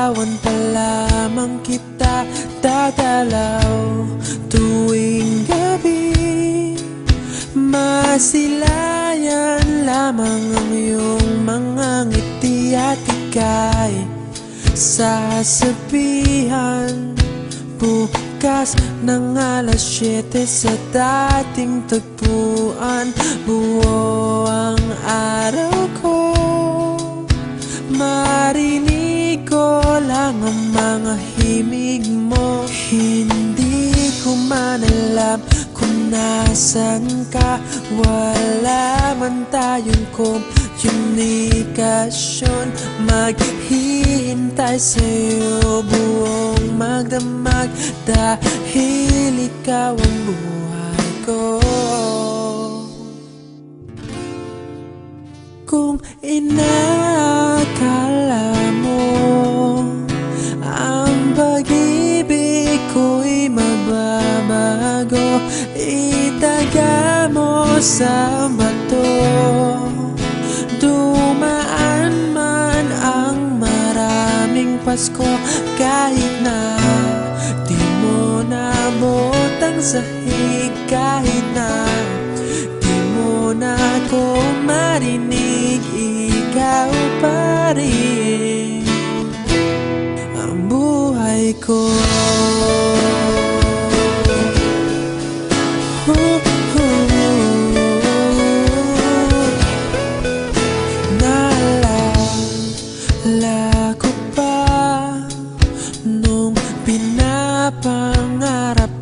Larawan pa lamang kita dadalaw tuwing gabi. Masilayan lamang ang iyong mga ngiti at ika'y sasabihan bukas ng alas 7 sa dating tagpuan. Buo ang araw ko, marinig ko lang ang mga himig mo. Hindi ko man alam kung nasan ka, wala man tayong komunikasyon. Maghihintay sa'yo buong magdamag dahil ikaw ang buhay ko. Kung inakala mo ang pag-ibig ko'y mababago, itaga mo sa bato. Dumaan man ang maraming Pasko, kahit na di mo nabot ang sahig, kahit na di mo na ako marinig, ikaw pa rin ang buhay ko. Naalala ko pa nung pinapa